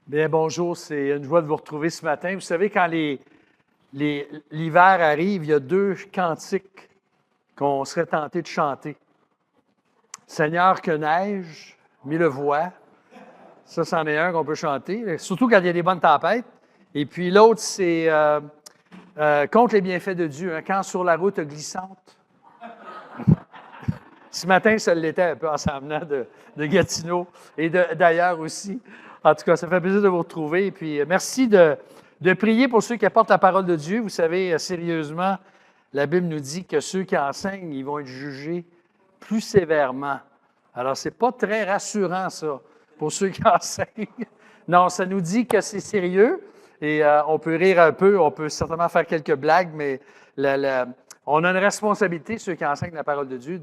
Bien, bonjour, c'est une joie de vous retrouver ce matin. Vous savez, quand l'hiver arrive, il y a deux cantiques qu'on serait tenté de chanter. Seigneur, que neige, mille voix. Ça, c'en est un qu'on peut chanter, surtout quand il y a des bonnes tempêtes. Et puis l'autre, c'est contre les bienfaits de Dieu, hein, quand sur la route glissante. Ce matin, ça l'était un peu en s'en venant de Gatineau et d'ailleurs aussi. En tout cas, ça fait plaisir de vous retrouver. Et puis, merci de prier pour ceux qui apportent la parole de Dieu. Vous savez, sérieusement, la Bible nous dit que ceux qui enseignent, ils vont être jugés plus sévèrement. Alors, ce n'est pas très rassurant, ça, pour ceux qui enseignent. Non, ça nous dit que c'est sérieux et on peut rire un peu, on peut certainement faire quelques blagues, mais on a une responsabilité, ceux qui enseignent la parole de Dieu,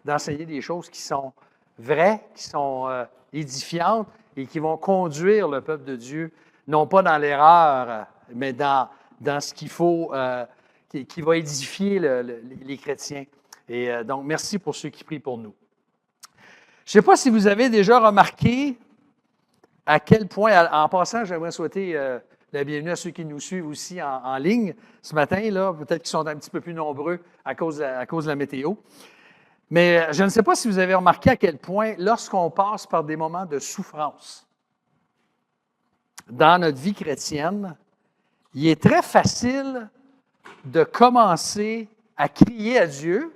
d'enseigner des choses qui sont vraies, qui sont édifiantes et qui vont conduire le peuple de Dieu, non pas dans l'erreur, mais dans ce qu'il faut, qui va édifier les chrétiens. Et donc, merci pour ceux qui prient pour nous. Je ne sais pas si vous avez déjà remarqué à quel point, en passant, j'aimerais souhaiter la bienvenue à ceux qui nous suivent aussi en ligne ce matin, là, peut-être qu'ils sont un petit peu plus nombreux à cause de la météo. Mais je ne sais pas si vous avez remarqué à quel point, lorsqu'on passe par des moments de souffrance dans notre vie chrétienne, il est très facile de commencer à crier à Dieu,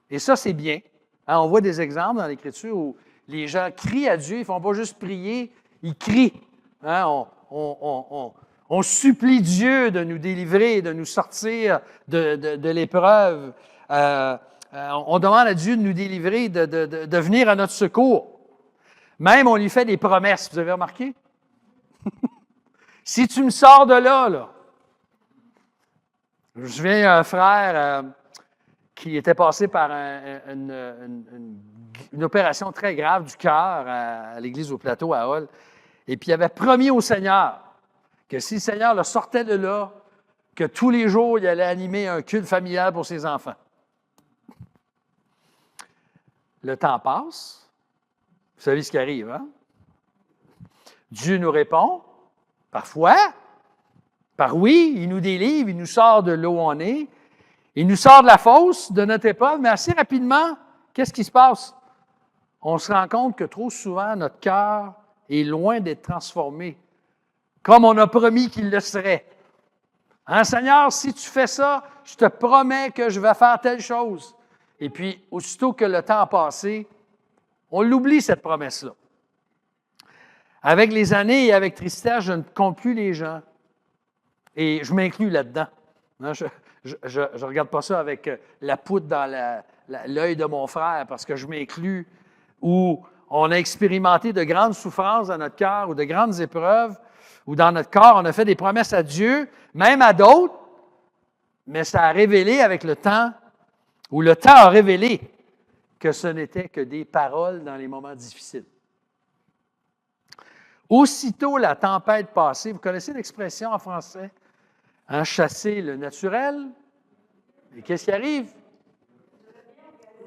et ça, c'est bien. Hein, on voit des exemples dans l'Écriture où les gens crient à Dieu, ils ne font pas juste prier, ils crient. Hein, on supplie Dieu de nous délivrer, de nous sortir de l'épreuve. On demande à Dieu de nous délivrer, de venir à notre secours. Même, on lui fait des promesses. Vous avez remarqué? Si tu me sors de là. Je me souviens d'un frère qui était passé par une opération très grave du cœur à l'église au plateau à Hall. Et puis, il avait promis au Seigneur que si le Seigneur le sortait de là, que tous les jours, il allait animer un culte familial pour ses enfants. Le temps passe. Vous savez ce qui arrive, hein? Dieu nous répond, parfois, par oui, il nous délivre, il nous sort de là où on est, il nous sort de la fosse, de notre épreuve, mais assez rapidement, qu'est-ce qui se passe? On se rend compte que trop souvent, notre cœur est loin d'être transformé, comme on a promis qu'il le serait. Hein, Seigneur, si tu fais ça, je te promets que je vais faire telle chose. Et puis, aussitôt que le temps a passé, on l'oublie, cette promesse-là. Avec les années et avec tristesse, je ne compte plus les gens. Et je m'inclus là-dedans. Je ne regarde pas ça avec la poudre dans l'œil de mon frère parce que je m'inclus, où on a expérimenté de grandes souffrances dans notre cœur ou de grandes épreuves, ou dans notre corps, on a fait des promesses à Dieu, même à d'autres, mais ça a révélé avec le temps, ou le temps a révélé que ce n'était que des paroles dans les moments difficiles. Aussitôt la tempête passée, vous connaissez l'expression en français, hein, chasser le naturel, et qu'est-ce qui arrive?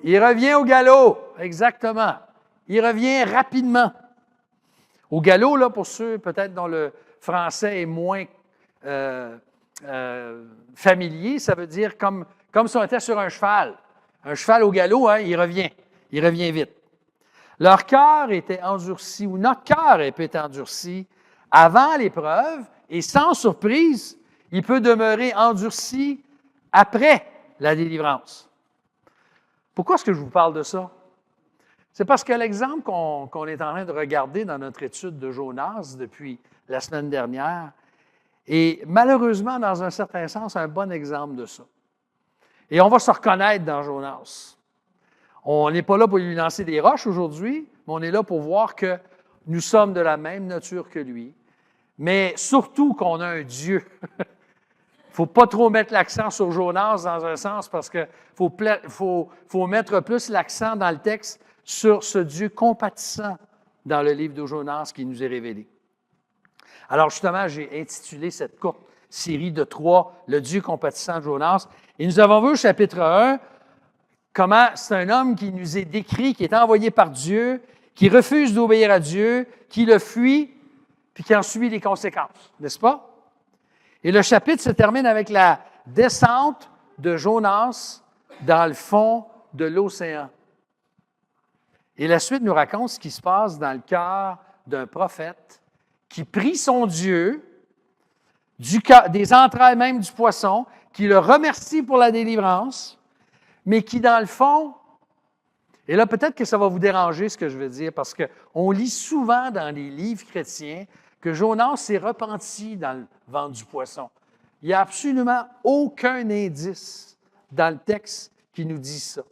Il revient au galop, exactement. Il revient rapidement. Au galop, là, pour ceux peut-être dont le français est moins familier, ça veut dire comme si on était sur un cheval. Un cheval au galop, hein, il revient vite. Leur cœur était endurci, ou notre cœur était endurci avant l'épreuve, et sans surprise, il peut demeurer endurci après la délivrance. Pourquoi est-ce que je vous parle de ça? C'est parce que l'exemple qu'on est en train de regarder dans notre étude de Jonas depuis la semaine dernière est malheureusement, dans un certain sens, un bon exemple de ça. Et on va se reconnaître dans Jonas. On n'est pas là pour lui lancer des roches aujourd'hui, mais on est là pour voir que nous sommes de la même nature que lui, mais surtout qu'on a un Dieu. Il ne faut pas trop mettre l'accent sur Jonas dans un sens parce qu'il faut mettre plus l'accent dans le texte sur ce Dieu compatissant dans le livre de Jonas qui nous est révélé. Alors justement, j'ai intitulé cette courte série de 3, le Dieu compatissant de Jonas. Et nous avons vu au chapitre 1 comment c'est un homme qui nous est décrit, qui est envoyé par Dieu, qui refuse d'obéir à Dieu, qui le fuit, puis qui en subit les conséquences, n'est-ce pas? Et le chapitre se termine avec la descente de Jonas dans le fond de l'océan. Et la suite nous raconte ce qui se passe dans le cœur d'un prophète qui prie son Dieu des entrailles même du poisson, qui le remercie pour la délivrance, mais qui, dans le fond, et là, peut-être que ça va vous déranger ce que je veux dire, parce qu'on lit souvent dans les livres chrétiens que Jonas s'est repenti dans le ventre du poisson. Il n'y a absolument aucun indice dans le texte qui nous dit ça.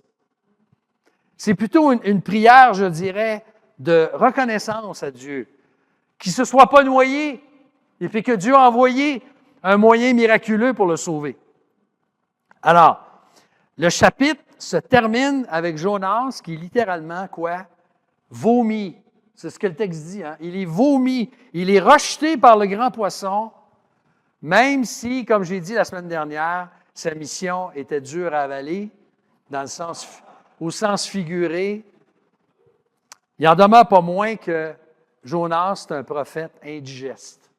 C'est plutôt une prière, je dirais, de reconnaissance à Dieu, qu'il ne se soit pas noyé, et puis que Dieu a envoyé un moyen miraculeux pour le sauver. Alors, le chapitre se termine avec Jonas qui littéralement, quoi? Vomit. C'est ce que le texte dit. Hein? Il est vomi. Il est rejeté par le grand poisson, même si, comme j'ai dit la semaine dernière, sa mission était dure à avaler, au sens figuré. Il n'en demeure pas moins que Jonas est un prophète indigeste.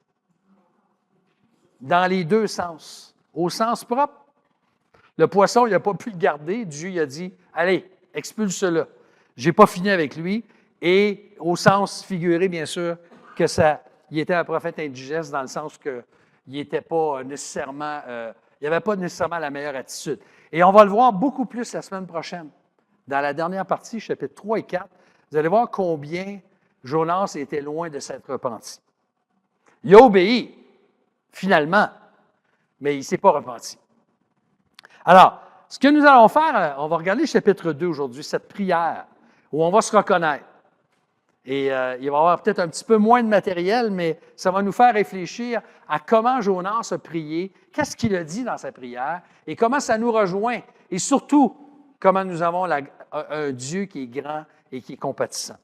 Dans les deux sens. Au sens propre, le poisson, il n'a pas pu le garder. Dieu il a dit, allez, expulse-le. Je n'ai pas fini avec lui. Et au sens figuré, bien sûr, il était un prophète indigeste dans le sens qu'il n'était pas nécessairement, il n'avait pas nécessairement la meilleure attitude. Et on va le voir beaucoup plus la semaine prochaine. Dans la dernière partie, chapitres 3 et 4, vous allez voir combien Jonas était loin de s'être repenti. Il a obéi, finalement, mais il ne s'est pas repenti. Alors, ce que nous allons faire, on va regarder le chapitre 2 aujourd'hui, cette prière, où on va se reconnaître. Et il va y avoir peut-être un petit peu moins de matériel, mais ça va nous faire réfléchir à comment Jonas a prié, qu'est-ce qu'il a dit dans sa prière, et comment ça nous rejoint, et surtout, comment nous avons un Dieu qui est grand et qui est compatissant.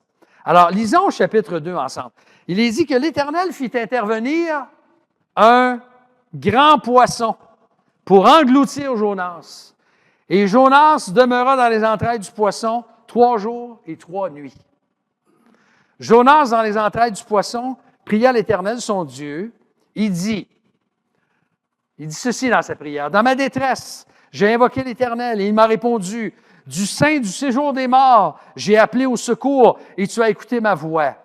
Alors, lisons le chapitre 2 ensemble. Il est dit que l'Éternel fit intervenir un grand poisson pour engloutir Jonas. Et Jonas demeura dans les entrailles du poisson 3 jours et 3 nuits. Jonas, dans les entrailles du poisson, pria l'Éternel, son Dieu. Il dit ceci dans sa prière, « Dans ma détresse, j'ai invoqué l'Éternel et il m'a répondu. Du sein du séjour des morts, j'ai appelé au secours et tu as écouté ma voix.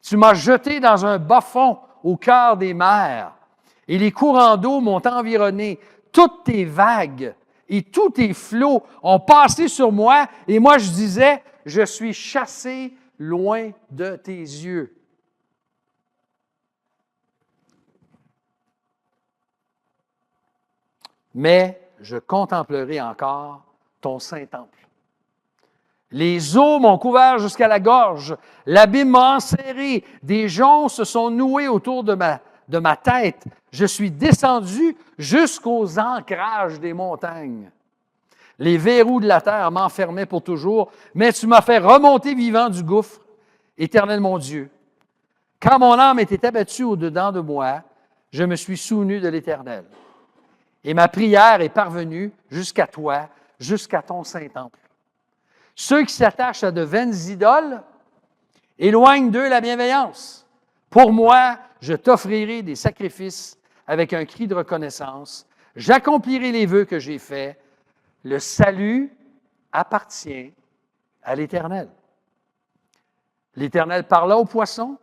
Tu m'as jeté dans un bas-fond au cœur des mers et les courants d'eau m'ont environné. Toutes tes vagues et tous tes flots ont passé sur moi et moi je disais, je suis chassé loin de tes yeux. » Mais je contemplerai encore ton saint temple. Les eaux m'ont couvert jusqu'à la gorge, l'abîme m'a enserré, des joncs se sont noués autour de ma tête. Je suis descendu jusqu'aux ancrages des montagnes. Les verrous de la terre m'enfermaient pour toujours, mais tu m'as fait remonter vivant du gouffre, Éternel mon Dieu. Quand mon âme était abattue au-dedans de moi, je me suis souvenu de l'Éternel. Et ma prière est parvenue jusqu'à toi, jusqu'à ton saint temple. Ceux qui s'attachent à de vaines idoles, éloignent d'eux la bienveillance. Pour moi, je t'offrirai des sacrifices avec un cri de reconnaissance. J'accomplirai les vœux que j'ai faits. Le salut appartient à l'Éternel. L'Éternel parla au poisson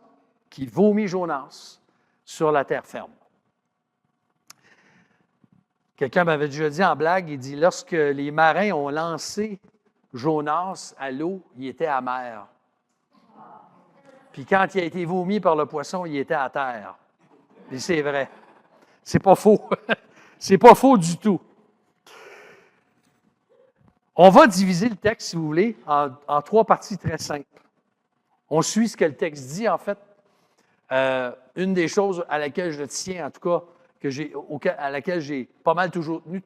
qui vomit Jonas sur la terre ferme. Quelqu'un m'avait déjà dit en blague, il dit, lorsque les marins ont lancé Jonas à l'eau, il était amer. Puis quand il a été vomi par le poisson, il était à terre. Et c'est vrai. C'est pas faux. C'est pas faux du tout. On va diviser le texte, si vous voulez, en 3 parties très simples. On suit ce que le texte dit, en fait. Une des choses à laquelle je tiens, en tout cas, à laquelle j'ai pas mal toujours tenu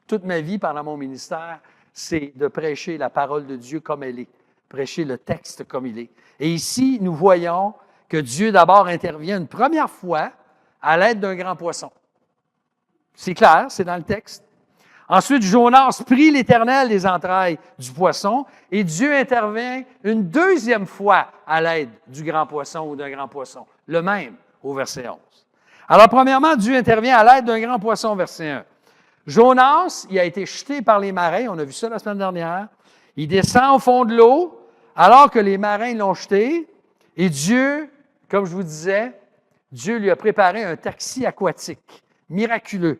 toute ma vie pendant mon ministère, c'est de prêcher la parole de Dieu comme elle est, prêcher le texte comme il est. Et ici, nous voyons que Dieu d'abord intervient une première fois à l'aide d'un grand poisson. C'est clair, c'est dans le texte. Ensuite, Jonas prie l'Éternel des entrailles du poisson et Dieu intervient une deuxième fois à l'aide du grand poisson ou d'un grand poisson. Le même au verset 11. Alors, premièrement, Dieu intervient à l'aide d'un grand poisson, verset 1. Jonas, il a été jeté par les marins, on a vu ça la semaine dernière. Il descend au fond de l'eau alors que les marins l'ont jeté et Dieu, comme je vous disais, Dieu lui a préparé un taxi aquatique miraculeux,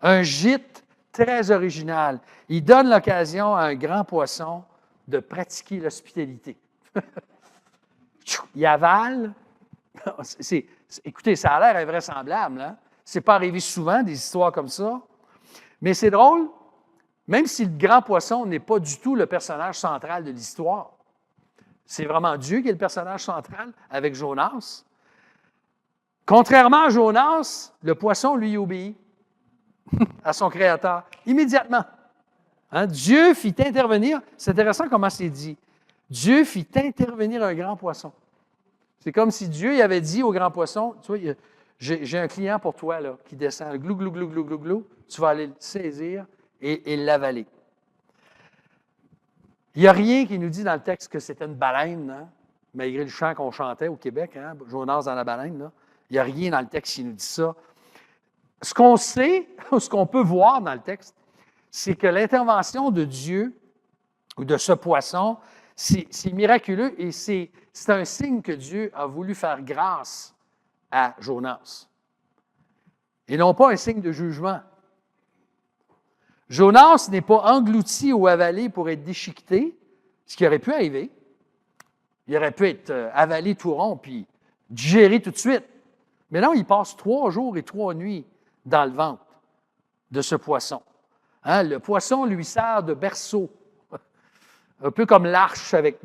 un gîte très original. Il donne l'occasion à un grand poisson de pratiquer l'hospitalité. Il avale. Écoutez, ça a l'air invraisemblable. Hein? Ce n'est pas arrivé souvent, des histoires comme ça. Mais c'est drôle, même si le grand poisson n'est pas du tout le personnage central de l'histoire. C'est vraiment Dieu qui est le personnage central avec Jonas. Contrairement à Jonas, le poisson lui obéit à son Créateur immédiatement. Hein? Dieu fit intervenir, c'est intéressant comment c'est dit, Dieu fit intervenir un grand poisson. C'est comme si Dieu il avait dit au grand poisson, tu vois, j'ai un client pour toi là, qui descend, glou, glou, glou, glou, glou, glou, tu vas aller le saisir et l'avaler. Il n'y a rien qui nous dit dans le texte que c'était une baleine, hein? Malgré le chant qu'on chantait au Québec, hein? Jonas dans la baleine, là. Il n'y a rien dans le texte qui nous dit ça. Ce qu'on sait, ce qu'on peut voir dans le texte, c'est que l'intervention de Dieu ou de ce poisson, c'est miraculeux et c'est un signe que Dieu a voulu faire grâce à Jonas. Et non pas un signe de jugement. Jonas n'est pas englouti ou avalé pour être déchiqueté, ce qui aurait pu arriver. Il aurait pu être avalé tout rond puis digéré tout de suite. Mais non, il passe 3 jours et 3 nuits dans le ventre de ce poisson. Hein? Le poisson lui sert de berceau. Un peu comme l'arche avec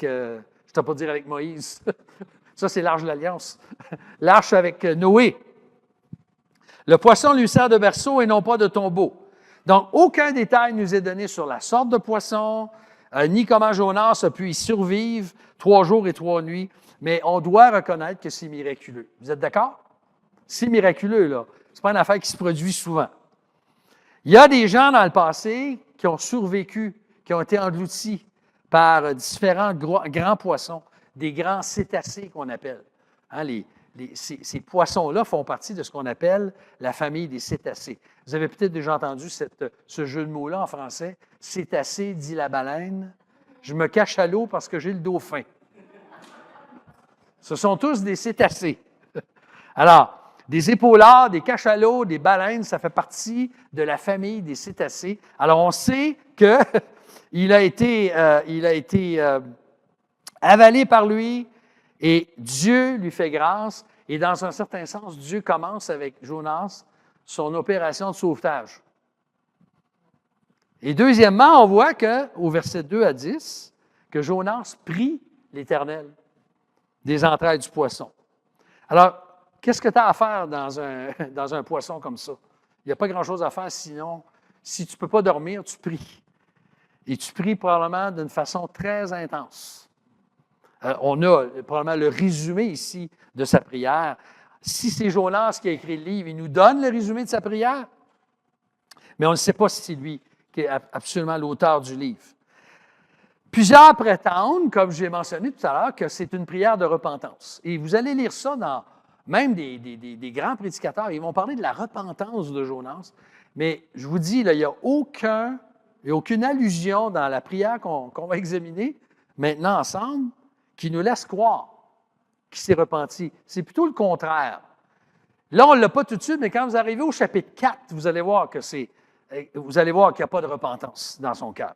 je ne vais pas dire avec Moïse. Ça, c'est l'arche de l'Alliance. L'arche avec Noé. Le poisson lui sert de berceau et non pas de tombeau. Donc, aucun détail ne nous est donné sur la sorte de poisson, ni comment Jonas a pu y survivre 3 jours et 3 nuits, mais on doit reconnaître que c'est miraculeux. Vous êtes d'accord? C'est miraculeux, là. Ce n'est pas une affaire qui se produit souvent. Il y a des gens dans le passé qui ont survécu, qui ont été engloutis par différents grands poissons, des grands cétacés qu'on appelle. Hein, ces poissons-là font partie de ce qu'on appelle la famille des cétacés. Vous avez peut-être déjà entendu ce jeu de mots-là en français. Cétacé, dit la baleine. Je me cache à l'eau parce que j'ai le dos fin. Ce sont tous des cétacés. Alors, des épaulards, des cachalots, des baleines, ça fait partie de la famille des cétacés. Alors, on sait qu'il a été avalé par lui et Dieu lui fait grâce. Et dans un certain sens, Dieu commence avec Jonas son opération de sauvetage. Et deuxièmement, on voit qu'au verset 2 à 10, que Jonas prie l'Éternel des entrailles du poisson. Alors, qu'est-ce que tu as à faire dans un poisson comme ça? Il n'y a pas grand-chose à faire sinon, si tu ne peux pas dormir, tu pries. Et tu pries probablement d'une façon très intense. On a probablement le résumé ici de sa prière. Si c'est Jonas qui a écrit le livre, il nous donne le résumé de sa prière, mais on ne sait pas si c'est lui qui est absolument l'auteur du livre. Plusieurs prétendent, comme j'ai mentionné tout à l'heure, que c'est une prière de repentance. Et vous allez lire ça dans même des grands prédicateurs. Ils vont parler de la repentance de Jonas. Mais je vous dis, là, il n'y a aucune allusion dans la prière qu'on va examiner maintenant ensemble qui nous laisse croire qu'il s'est repenti. C'est plutôt le contraire. Là, on ne l'a pas tout de suite, mais quand vous arrivez au chapitre 4, vous allez voir qu'il n'y a pas de repentance dans son cœur.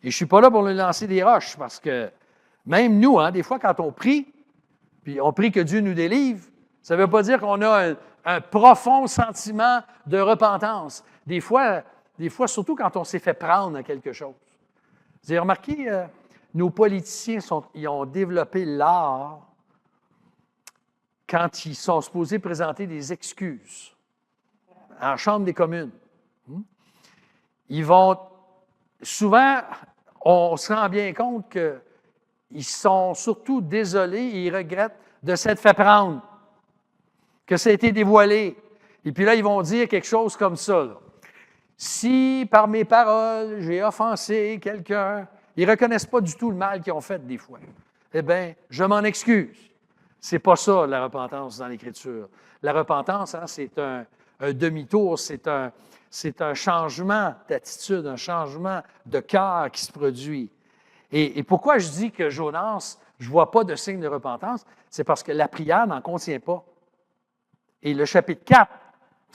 Et je ne suis pas là pour lui lancer des roches, parce que même nous, hein, des fois, quand on prie, puis on prie que Dieu nous délivre, ça ne veut pas dire qu'on a un profond sentiment de repentance. Des fois, surtout quand on s'est fait prendre à quelque chose. Vous avez remarqué, nos politiciens ils ont développé l'art quand ils sont supposés présenter des excuses en Chambre des communes. Ils vont souvent, on se rend bien compte qu'ils sont surtout désolés et ils regrettent de s'être fait prendre, que ça a été dévoilé. Et puis là, ils vont dire quelque chose comme ça. Là. Si par mes paroles j'ai offensé quelqu'un, ils ne reconnaissent pas du tout le mal qu'ils ont fait des fois. Eh bien, je m'en excuse. C'est pas ça, la repentance dans l'Écriture. La repentance, hein, c'est un demi-tour, c'est un changement d'attitude, un changement de cœur qui se produit. Et pourquoi je dis que Jonas, je ne vois pas de signe de repentance, c'est parce que la prière n'en contient pas. Et le chapitre 4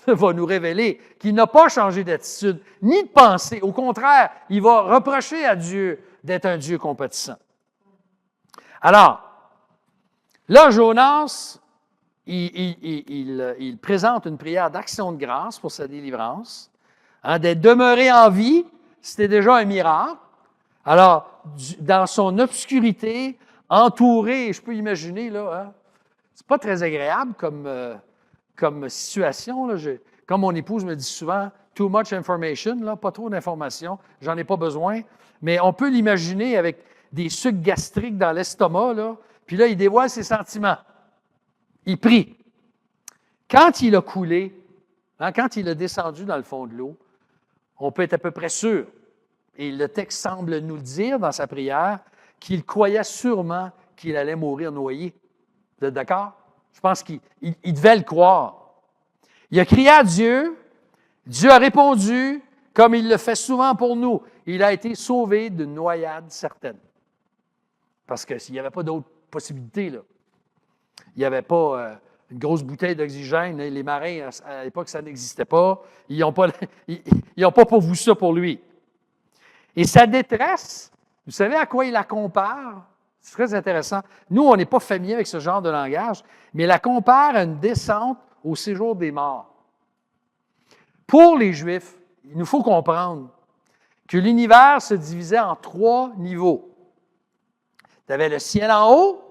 va nous révéler qu'il n'a pas changé d'attitude ni de pensée. Au contraire, il va reprocher à Dieu d'être un Dieu compatissant. Alors, là, Jonas, il présente une prière d'action de grâce pour sa délivrance. Hein, d'être demeuré en vie, c'était déjà un miracle. Alors, dans son obscurité, entouré, je peux imaginer, là, hein, c'est pas très agréable comme situation. Là. Comme mon épouse me dit souvent, too much information, là, pas trop d'informations, j'en ai pas besoin. Mais on peut l'imaginer avec des sucs gastriques dans l'estomac, là, puis là, il dévoile ses sentiments. Il prie. Quand il a coulé, hein, quand il a descendu dans le fond de l'eau, on peut être à peu près sûr, et le texte semble nous le dire dans sa prière, qu'il croyait sûrement qu'il allait mourir noyé. Vous êtes d'accord? Je pense qu'il devait le croire. Il a crié à Dieu, Dieu a répondu, comme il le fait souvent pour nous. Il a été sauvé d'une noyade certaine. Parce qu'il n'y avait pas d'autre possibilité, là. Il n'y avait pas une grosse bouteille d'oxygène. Les marins, à l'époque, ça n'existait pas. Ils n'ont pas pourvu ça pour lui. Et sa détresse, vous savez à quoi il la compare? C'est très intéressant. Nous, on n'est pas familier avec ce genre de langage, mais il la compare à une descente au séjour des morts. Pour les Juifs, il nous faut comprendre que l'univers se divisait en 3 niveaux. Tu avais le ciel en haut,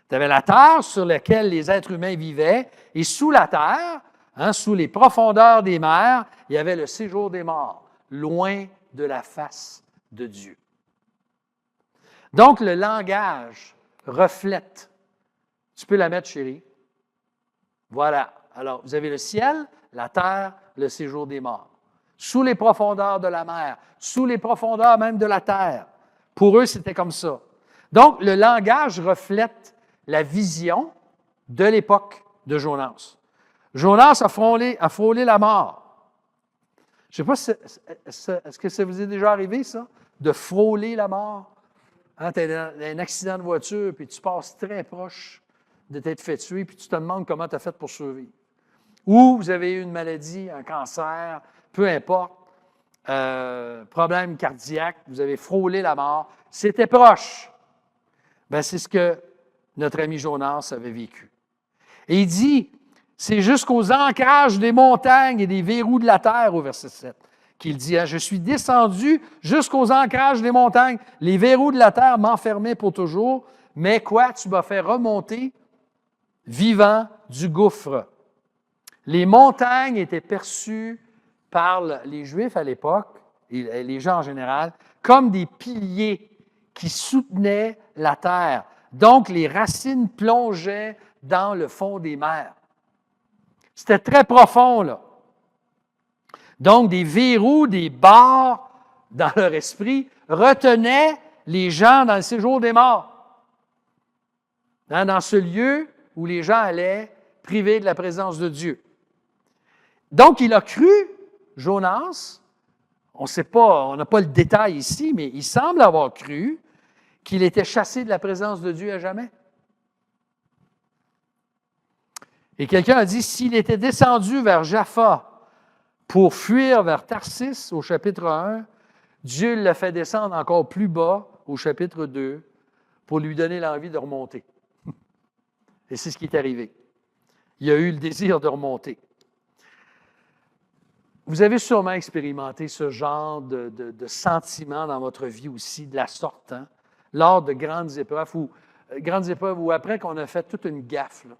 tu avais la terre sur laquelle les êtres humains vivaient, et sous la terre, hein, sous les profondeurs des mers, il y avait le séjour des morts, loin de la face de Dieu. Donc, le langage reflète. Tu peux la mettre, chérie. Voilà. Alors, vous avez le ciel, la terre, le séjour des morts. Sous les profondeurs de la mer, sous les profondeurs même de la terre. Pour eux, c'était comme ça. Donc, le langage reflète la vision de l'époque de Jonas. Jonas a frôlé la mort. Je ne sais pas, est-ce que ça vous est déjà arrivé, ça, de frôler la mort? Hein, tu as un accident de voiture, puis tu passes très proche de t'être fait tuer, puis tu te demandes comment tu as fait pour survivre. Ou vous avez eu une maladie, un cancer, peu importe, problème cardiaque, vous avez frôlé la mort, c'était proche. Bien, c'est ce que notre ami Jonas avait vécu. Et il dit, c'est jusqu'aux ancrages des montagnes et des verrous de la terre, au verset 7, qu'il dit, hein, je suis descendu jusqu'aux ancrages des montagnes, les verrous de la terre m'enfermaient pour toujours, mais quoi, tu m'as fait remonter vivant du gouffre. Les montagnes étaient perçues par les Juifs à l'époque, et les gens en général, comme des piliers qui soutenaient la terre. Donc, les racines plongeaient dans le fond des mers. C'était très profond, là. Donc, des verrous, des barres dans leur esprit retenaient les gens dans le séjour des morts. Dans ce lieu où les gens allaient privés de la présence de Dieu. Donc, il a cru, Jonas, on ne sait pas, on n'a pas le détail ici, mais il semble avoir cru qu'il était chassé de la présence de Dieu à jamais. Et quelqu'un a dit, s'il était descendu vers Jaffa pour fuir vers Tarsis au chapitre 1, Dieu l'a fait descendre encore plus bas au chapitre 2 pour lui donner l'envie de remonter. Et c'est ce qui est arrivé. Il a eu le désir de remonter. Vous avez sûrement expérimenté ce genre de sentiment dans votre vie aussi, de la sorte, hein, lors de grandes épreuves ou après qu'on a fait toute une gaffe. Là.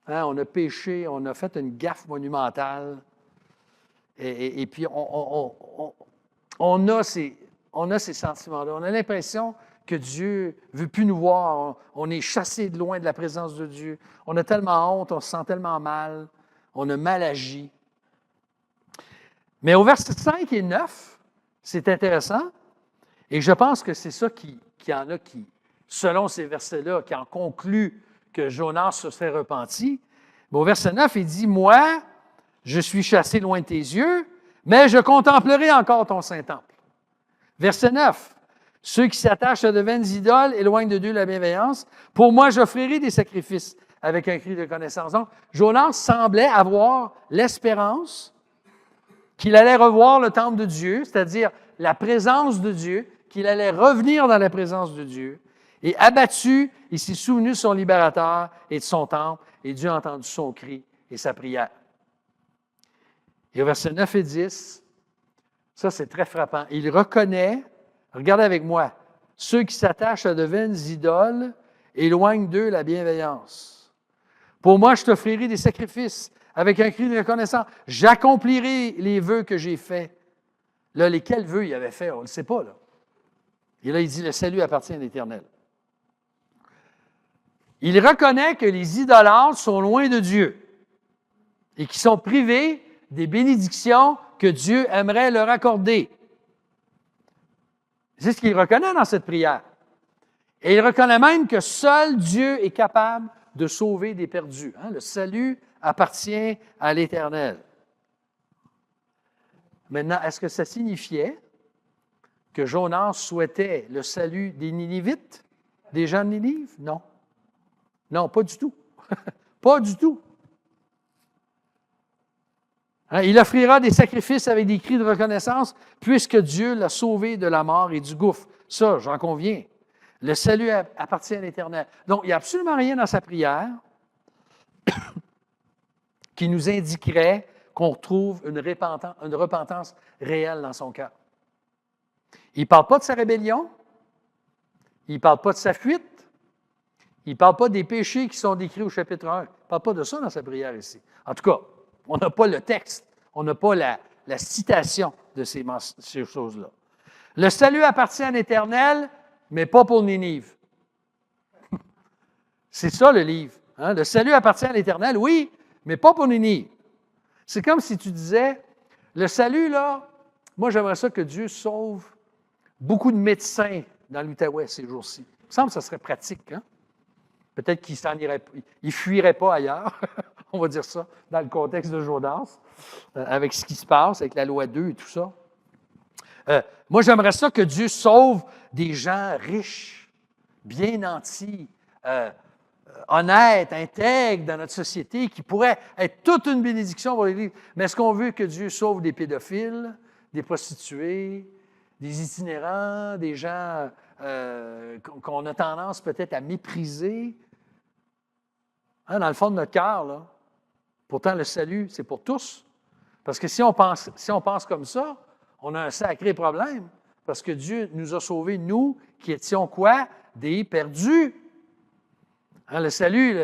Hein, on a péché, on a fait une gaffe monumentale. Et puis, on a ces sentiments-là. On a l'impression que Dieu ne veut plus nous voir. On est chassé de loin de la présence de Dieu. On a tellement honte, on se sent tellement mal. On a mal agi. Mais au verset 5 et 9, c'est intéressant, et je pense que c'est ça qu'il y en a qui, selon ces versets-là, qui en concluent que Jonas se serait repenti. Mais au verset 9, il dit, « Moi, je suis chassé loin de tes yeux, mais je contemplerai encore ton Saint-Temple. » Verset 9, « Ceux qui s'attachent à de vaines idoles éloignent de Dieu la bienveillance. Pour moi, j'offrirai des sacrifices avec un cri de connaissance. » Donc, Jonas semblait avoir l'espérance qu'il allait revoir le temple de Dieu, c'est-à-dire la présence de Dieu, qu'il allait revenir dans la présence de Dieu. Et abattu, il s'est souvenu de son libérateur et de son temple, et Dieu a entendu son cri et sa prière. Et au verset 9 et 10, ça c'est très frappant. Il reconnaît, regardez avec moi, ceux qui s'attachent à de vaines idoles éloignent d'eux la bienveillance. Pour moi, je t'offrirai des sacrifices avec un cri de reconnaissance. J'accomplirai les vœux que j'ai faits. Là, lesquels vœux il avait fait, on ne le sait pas, là. Et là, il dit, le salut appartient à l'Éternel. Il reconnaît que les idolâtres sont loin de Dieu et qu'ils sont privés des bénédictions que Dieu aimerait leur accorder. C'est ce qu'il reconnaît dans cette prière. Et il reconnaît même que seul Dieu est capable de sauver des perdus. Le salut appartient à l'Éternel. Maintenant, est-ce que ça signifiait que Jonas souhaitait le salut des Ninivites, des gens de Ninive? Non. Non, pas du tout. Pas du tout. Il offrira des sacrifices avec des cris de reconnaissance, puisque Dieu l'a sauvé de la mort et du gouffre. Ça, j'en conviens. Le salut appartient à l'Éternel. Donc, il n'y a absolument rien dans sa prière qui nous indiquerait qu'on retrouve une repentance réelle dans son cœur. Il ne parle pas de sa rébellion, il ne parle pas de sa fuite, il ne parle pas des péchés qui sont décrits au chapitre 1. Il ne parle pas de ça dans sa prière ici. En tout cas, on n'a pas le texte, on n'a pas la citation de ces choses-là. Le salut appartient à l'Éternel, mais pas pour Ninive. C'est ça le livre. Le salut appartient à l'Éternel, oui, mais pas pour Ninive. C'est comme si tu disais, le salut, là, moi j'aimerais ça que Dieu sauve beaucoup de médecins dans l'Outaouais ces jours-ci. Il me semble que ça serait pratique, hein? Peut-être qu'il ne fuirait pas ailleurs, on va dire ça, dans le contexte de Jonas, avec ce qui se passe, avec la loi 2 et tout ça. Moi, j'aimerais ça que Dieu sauve des gens riches, bien nantis, honnêtes, intègres dans notre société, qui pourraient être toute une bénédiction pour l'Église. Mais est-ce qu'on veut que Dieu sauve des pédophiles, des prostituées, des itinérants, des gens qu'on a tendance peut-être à mépriser? Dans le fond de notre cœur, là, pourtant le salut, c'est pour tous. Parce que si on pense comme ça, on a un sacré problème. Parce que Dieu nous a sauvés, nous, qui étions quoi? Des perdus. Le salut,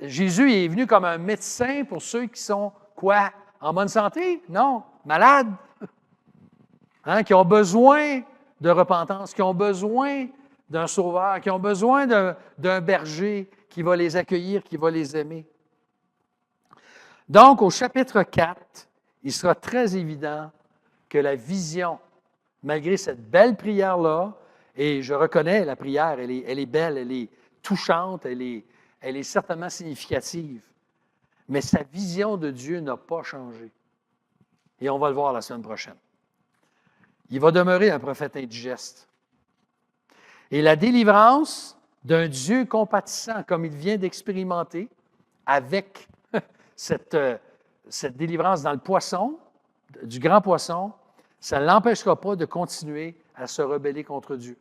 Jésus est venu comme un médecin pour ceux qui sont quoi? En bonne santé? Non, malades. Qui ont besoin de repentance, qui ont besoin d'un sauveur, qui ont besoin d'un berger qui va les accueillir, qui va les aimer. Donc, au chapitre 4, il sera très évident que la vision, malgré cette belle prière-là, et je reconnais la prière, elle est belle, elle est touchante, elle est certainement significative, mais sa vision de Dieu n'a pas changé. Et on va le voir la semaine prochaine. Il va demeurer un prophète indigeste. Et la délivrance d'un Dieu compatissant, comme il vient d'expérimenter, avec cette délivrance dans le poisson, du grand poisson, ça ne l'empêchera pas de continuer à se rebeller contre Dieu.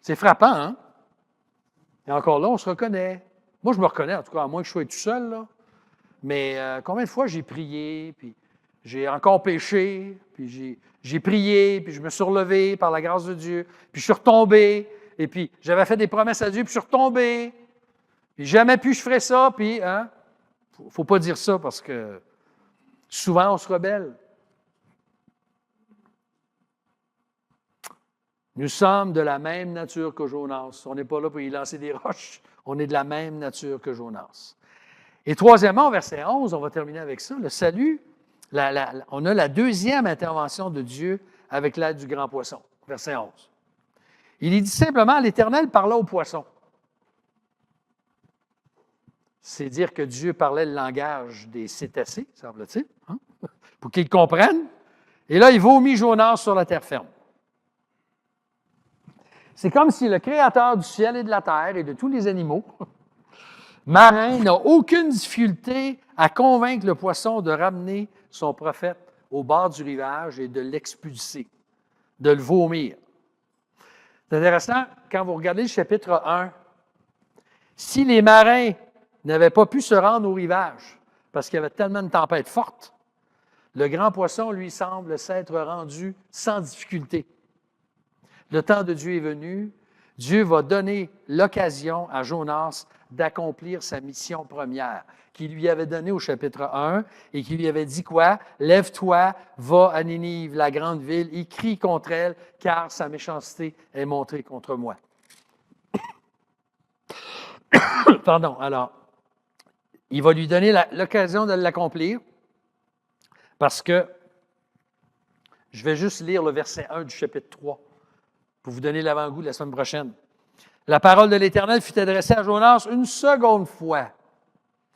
C'est frappant, hein? Et encore là, on se reconnaît. Moi, je me reconnais, en tout cas, à moins que je sois tout seul, là. Mais combien de fois j'ai prié, puis j'ai encore péché, puis j'ai prié, puis je me suis relevé par la grâce de Dieu, puis je suis retombé, et puis j'avais fait des promesses à Dieu, puis je suis retombé, puis jamais plus je ferais ça, puis, hein? Faut pas dire ça parce que souvent on se rebelle. Nous sommes de la même nature que Jonas. On n'est pas là pour y lancer des roches. On est de la même nature que Jonas. Et troisièmement, au verset 11, on va terminer avec ça, le salut On a la deuxième intervention de Dieu avec l'aide du grand poisson, verset 11. Il est dit simplement, l'Éternel parla au poisson. C'est dire que Dieu parlait le langage des cétacés, semble-t-il, hein, pour qu'ils comprennent. Et là, il vomit Jonas sur la terre ferme. C'est comme si le Créateur du ciel et de la terre et de tous les animaux marins n'a aucune difficulté à convaincre le poisson de ramener son prophète au bord du rivage et de l'expulser, de le vomir. C'est intéressant, quand vous regardez le chapitre 1, si les marins n'avaient pas pu se rendre au rivage parce qu'il y avait tellement de tempêtes fortes, le grand poisson, lui, semble s'être rendu sans difficulté. Le temps de Dieu est venu. Dieu va donner l'occasion à Jonas d'accomplir sa mission première, qu'il lui avait donnée au chapitre 1 et qui lui avait dit quoi? « Lève-toi, va à Ninive, la grande ville, et crie contre elle, car sa méchanceté est montrée contre moi. » Pardon, alors, il va lui donner l'occasion de l'accomplir parce que, je vais juste lire le verset 1 du chapitre 3 pour vous donner l'avant-goût de la semaine prochaine. La parole de l'Éternel fut adressée à Jonas une seconde fois.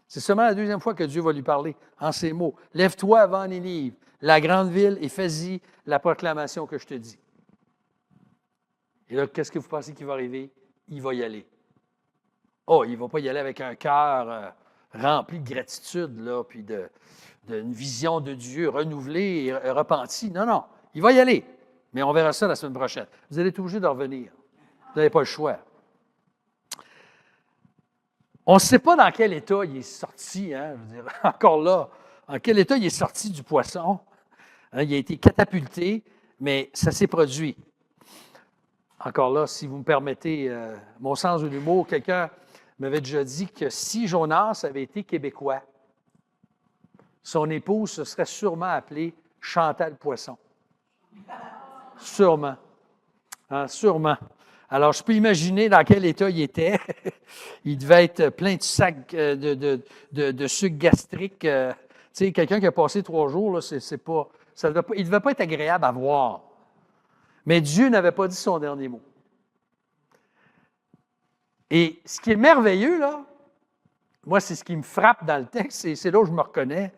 C'est seulement la deuxième fois que Dieu va lui parler en ces mots. « Lève-toi avant Ninive, la grande ville, et fais-y la proclamation que je te dis. » Et là, qu'est-ce que vous pensez qu'il va arriver? Il va y aller. Oh, il ne va pas y aller avec un cœur rempli de gratitude, là, puis d'une vision de Dieu renouvelée et repentie. Non, non, il va y aller. Mais on verra ça la semaine prochaine. Vous allez être obligé de revenir. Vous n'avez pas le choix. On ne sait pas dans quel état il est sorti, hein, je veux dire, encore là, en quel état il est sorti du poisson. Hein, il a été catapulté, mais ça s'est produit. Encore là, si vous me permettez mon sens de l'humour, quelqu'un m'avait déjà dit que si Jonas avait été québécois, son épouse se serait sûrement appelée Chantal Poisson. Sûrement. Hein, sûrement. Alors, je peux imaginer dans quel état il était. Il devait être plein de sacs de sucre gastrique. Tu sais, quelqu'un qui a passé 3 jours, là, c'est pas, il ne devait pas être agréable à voir. Mais Dieu n'avait pas dit son dernier mot. Et ce qui est merveilleux, là, moi, c'est ce qui me frappe dans le texte, et c'est là où je me reconnais,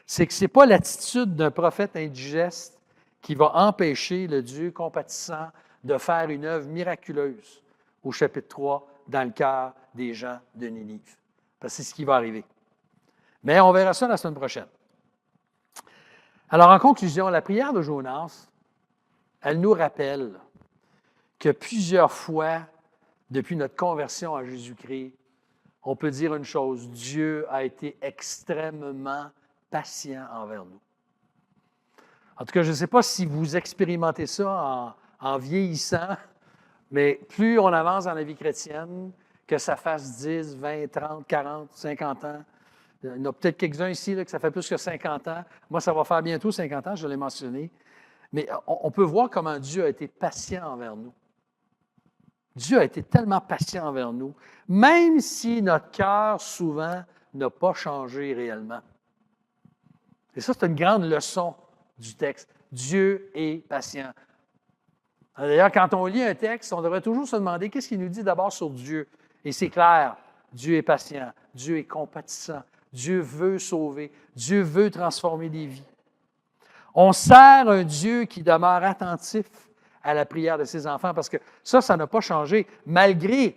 c'est que ce n'est pas l'attitude d'un prophète indigeste qui va empêcher le Dieu compatissant de faire une œuvre miraculeuse au chapitre 3 dans le cœur des gens de Ninive. Parce que c'est ce qui va arriver. Mais on verra ça la semaine prochaine. Alors, en conclusion, la prière de Jonas, elle nous rappelle que plusieurs fois, depuis notre conversion à Jésus-Christ, on peut dire une chose, Dieu a été extrêmement patient envers nous. En tout cas, je ne sais pas si vous expérimentez ça en vieillissant, mais plus on avance dans la vie chrétienne, que ça fasse 10, 20, 30, 40, 50 ans, il y en a peut-être quelques-uns ici là, que ça fait plus que 50 ans. Moi, ça va faire bientôt 50 ans, je l'ai mentionné. Mais on peut voir comment Dieu a été patient envers nous. Dieu a été tellement patient envers nous, même si notre cœur, souvent, n'a pas changé réellement. Et ça, c'est une grande leçon du texte. Dieu est patient. D'ailleurs, quand on lit un texte, on devrait toujours se demander qu'est-ce qu'il nous dit d'abord sur Dieu. Et c'est clair, Dieu est patient, Dieu est compatissant, Dieu veut sauver, Dieu veut transformer des vies. On sert un Dieu qui demeure attentif à la prière de ses enfants, parce que ça n'a pas changé. Malgré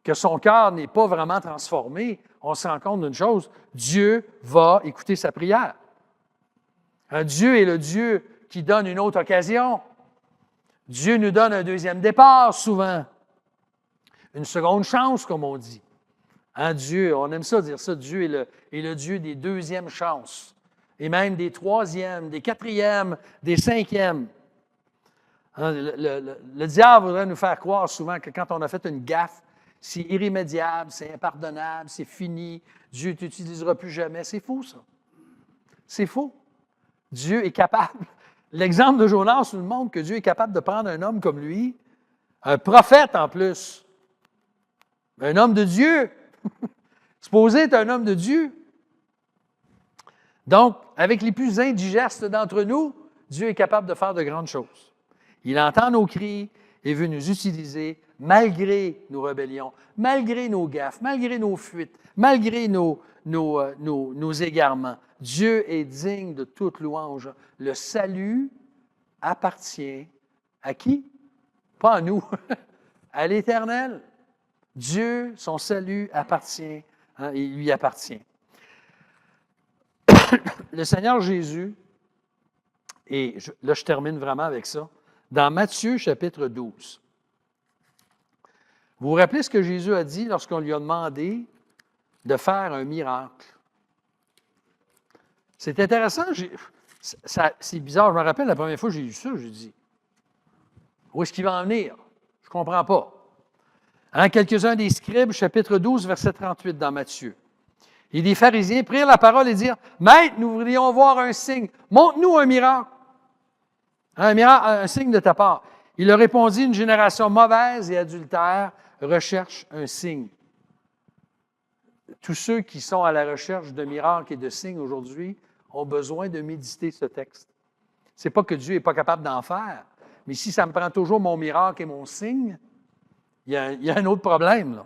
que son cœur n'est pas vraiment transformé, on se rend compte d'une chose, Dieu va écouter sa prière. Dieu est le Dieu qui donne une autre occasion. Dieu nous donne un deuxième départ souvent, une seconde chance, comme on dit. Dieu, on aime ça dire ça, Dieu est le Dieu des deuxièmes chances, et même des troisièmes, des quatrièmes, des cinquièmes. Le diable voudrait nous faire croire souvent que quand on a fait une gaffe, c'est irrémédiable, c'est impardonnable, c'est fini, Dieu ne t'utilisera plus jamais. C'est faux, ça. C'est faux. Dieu est capable. L'exemple de Jonas nous montre que Dieu est capable de prendre un homme comme lui, un prophète en plus, un homme de Dieu, supposé être un homme de Dieu, Donc, avec les plus indigestes d'entre nous, Dieu est capable de faire de grandes choses. Il entend nos cris et veut nous utiliser malgré nos rébellions, malgré nos gaffes, malgré nos fuites, malgré nos égarements. Dieu est digne de toute louange. Le salut appartient à qui? Pas à nous, à l'Éternel. Dieu, son salut appartient, il lui appartient. Le Seigneur Jésus, et là je termine vraiment avec ça, dans Matthieu chapitre 12. Vous vous rappelez ce que Jésus a dit lorsqu'on lui a demandé de faire un miracle? C'est intéressant, c'est bizarre, je me rappelle la première fois que j'ai lu ça, j'ai dit, où est-ce qu'il va en venir? Je ne comprends pas. Quelques-uns des scribes, chapitre 12, verset 38 dans Matthieu. Et des pharisiens prirent la parole et dirent, « Maître, nous voudrions voir un signe. Montre-nous un miracle. » Un signe de ta part. Il leur répondit, « Une génération mauvaise et adultère recherche un signe. » Tous ceux qui sont à la recherche de miracles et de signes aujourd'hui ont besoin de méditer ce texte. Ce n'est pas que Dieu n'est pas capable d'en faire, mais si ça me prend toujours mon miracle et mon signe, il y a un autre problème, là.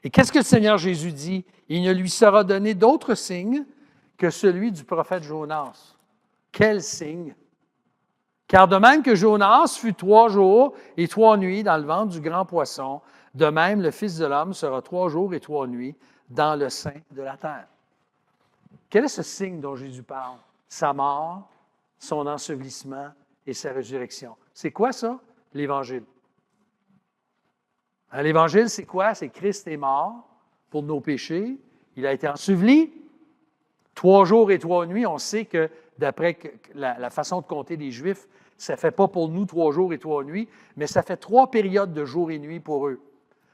Et qu'est-ce que le Seigneur Jésus dit? Il ne lui sera donné d'autre signe que celui du prophète Jonas. Quel signe? Car de même que Jonas fut 3 jours et 3 nuits dans le ventre du grand poisson, de même le Fils de l'homme sera 3 jours et 3 nuits dans le sein de la terre. Quel est ce signe dont Jésus parle? Sa mort, son ensevelissement et sa résurrection. C'est quoi ça? L'Évangile. L'Évangile, c'est quoi? C'est Christ est mort pour nos péchés. Il a été enseveli. 3 jours et 3 nuits, on sait que d'après la façon de compter des Juifs, ça ne fait pas pour nous 3 jours et 3 nuits, mais ça fait 3 périodes de jour et nuit pour eux.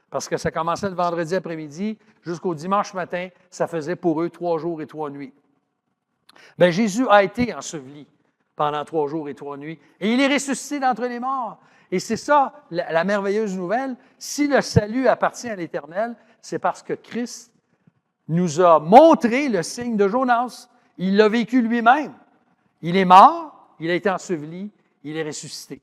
Parce que ça commençait le vendredi après-midi jusqu'au dimanche matin, ça faisait pour eux 3 jours et 3 nuits. Bien, Jésus a été enseveli pendant 3 jours et 3 nuits, et il est ressuscité d'entre les morts. Et c'est ça, la merveilleuse nouvelle. Si le salut appartient à l'Éternel, c'est parce que Christ nous a montré le signe de Jonas. Il l'a vécu lui-même. Il est mort, il a été enseveli, il est ressuscité.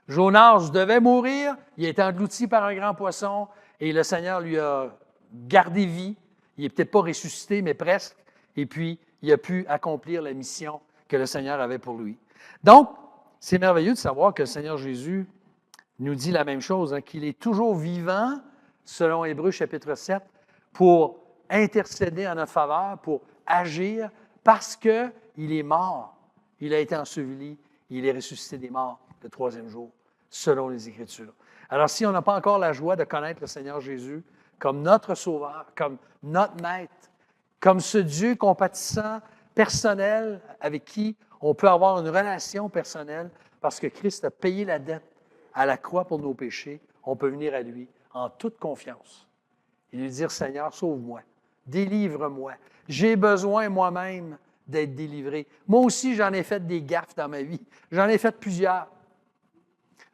Jonas devait mourir, il a été englouti par un grand poisson, et le Seigneur lui a gardé vie. Il n'est peut-être pas ressuscité, mais presque. Et puis, il a pu accomplir la mission que le Seigneur avait pour lui. Donc, c'est merveilleux de savoir que le Seigneur Jésus nous dit la même chose, qu'il est toujours vivant, selon Hébreux chapitre 7, pour intercéder en notre faveur, pour agir, parce qu'il est mort. Il a été enseveli, il est ressuscité des morts le 3e jour, selon les Écritures. Alors, si on n'a pas encore la joie de connaître le Seigneur Jésus comme notre Sauveur, comme notre Maître, comme ce Dieu compatissant, personnel, avec qui on peut avoir une relation personnelle, parce que Christ a payé la dette à la croix pour nos péchés, on peut venir à lui en toute confiance et lui dire, Seigneur, sauve-moi, délivre-moi. J'ai besoin moi-même d'être délivré. Moi aussi, j'en ai fait des gaffes dans ma vie. J'en ai fait plusieurs.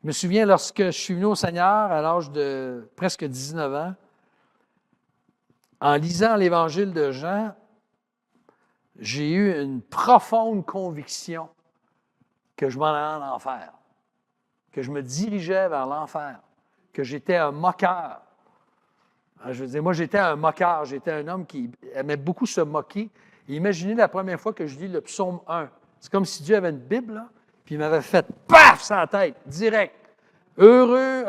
Je me souviens, lorsque je suis venu au Seigneur à l'âge de presque 19 ans, en lisant l'Évangile de Jean, j'ai eu une profonde conviction que je m'en allais en enfer, que je me dirigeais vers l'enfer, que j'étais un moqueur. Je veux dire, moi, j'étais un moqueur, j'étais un homme qui aimait beaucoup se moquer. Et imaginez la première fois que je lis le psaume 1. C'est comme si Dieu avait une Bible, là, puis il m'avait fait paf sur la tête, direct. Heureux,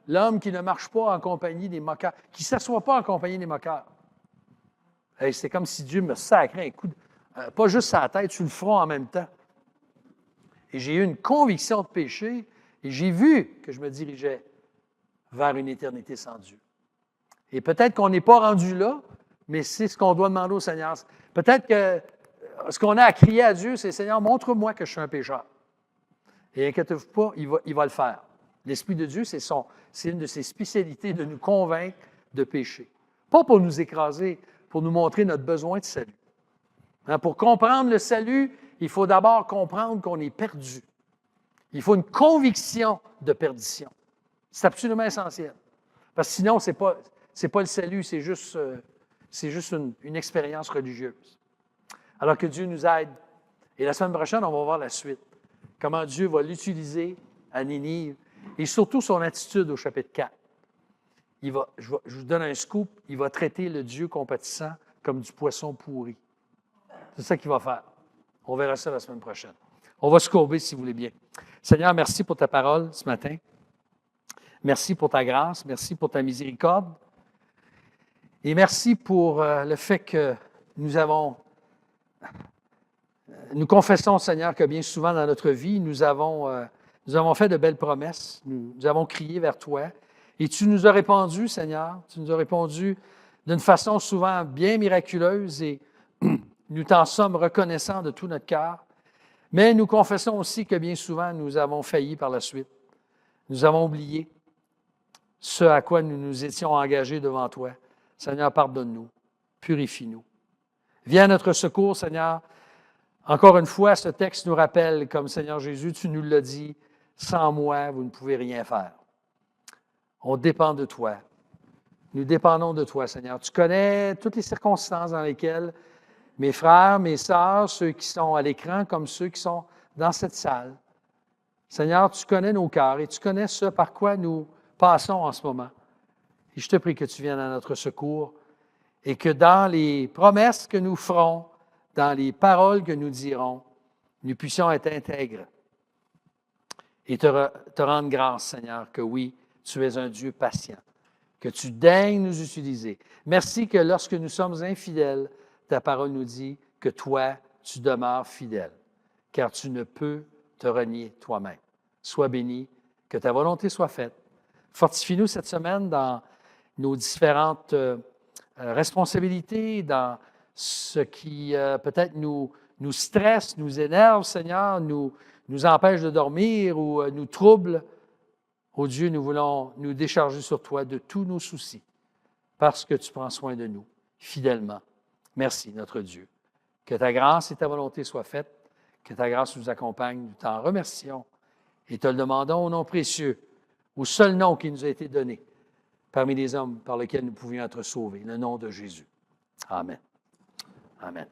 l'homme qui ne marche pas en compagnie des moqueurs, qui ne s'assoit pas en compagnie des moqueurs. Hey, c'est comme si Dieu me sacrait un coup, pas juste sur la tête, sur le front en même temps. Et j'ai eu une conviction de péché et j'ai vu que je me dirigeais vers une éternité sans Dieu. Et peut-être qu'on n'est pas rendu là, mais c'est ce qu'on doit demander au Seigneur. Peut-être que ce qu'on a à crier à Dieu, c'est « Seigneur, montre-moi que je suis un pécheur. » Et inquiétez-vous pas, il va le faire. L'Esprit de Dieu, c'est une de ses spécialités de nous convaincre de péché. Pas pour nous écraser, pour nous montrer notre besoin de salut. Pour comprendre le salut, il faut d'abord comprendre qu'on est perdu. Il faut une conviction de perdition. C'est absolument essentiel. Parce que sinon, ce n'est pas le salut, c'est juste c'est juste une expérience religieuse. Alors que Dieu nous aide. Et la semaine prochaine, on va voir la suite. Comment Dieu va l'utiliser à Ninive et surtout son attitude au chapitre 4. Je vous donne un scoop, il va traiter le Dieu compatissant comme du poisson pourri. C'est ça qu'il va faire. On verra ça la semaine prochaine. On va se courber si vous voulez bien. Seigneur, merci pour ta parole ce matin. Merci pour ta grâce. Merci pour ta miséricorde. Et merci pour le fait que nous confessons, Seigneur, que bien souvent dans notre vie, nous avons fait de belles promesses. Nous avons crié vers toi. Et tu nous as répondu, Seigneur. Tu nous as répondu d'une façon souvent bien miraculeuse et nous t'en sommes reconnaissants de tout notre cœur. Mais nous confessons aussi que bien souvent, nous avons failli par la suite. Nous avons oublié ce à quoi nous nous étions engagés devant toi. Seigneur, pardonne-nous, purifie-nous. Viens à notre secours, Seigneur. Encore une fois, ce texte nous rappelle, comme Seigneur Jésus, tu nous l'as dit, sans moi, vous ne pouvez rien faire. On dépend de toi. Nous dépendons de toi, Seigneur. Tu connais toutes les circonstances dans lesquelles mes frères, mes sœurs, ceux qui sont à l'écran comme ceux qui sont dans cette salle. Seigneur, tu connais nos cœurs et tu connais ce par quoi nous passons en ce moment. Et je te prie que tu viennes à notre secours et que dans les promesses que nous ferons, dans les paroles que nous dirons, nous puissions être intègres et te rendre grâce, Seigneur, que oui, tu es un Dieu patient, que tu daignes nous utiliser. Merci que lorsque nous sommes infidèles, ta parole nous dit que toi, tu demeures fidèle, car tu ne peux te renier toi-même. Sois béni, que ta volonté soit faite. Fortifie-nous cette semaine dans nos différentes responsabilités, dans ce qui peut-être nous stresse, nous énerve, Seigneur, nous empêche de dormir ou nous trouble. Ô Dieu, nous voulons nous décharger sur toi de tous nos soucis, parce que tu prends soin de nous fidèlement. Merci, notre Dieu. Que ta grâce et ta volonté soient faites, que ta grâce nous accompagne. Nous t'en remercions et te le demandons au nom précieux, au seul nom qui nous a été donné parmi les hommes par lesquels nous pouvions être sauvés, le nom de Jésus. Amen. Amen.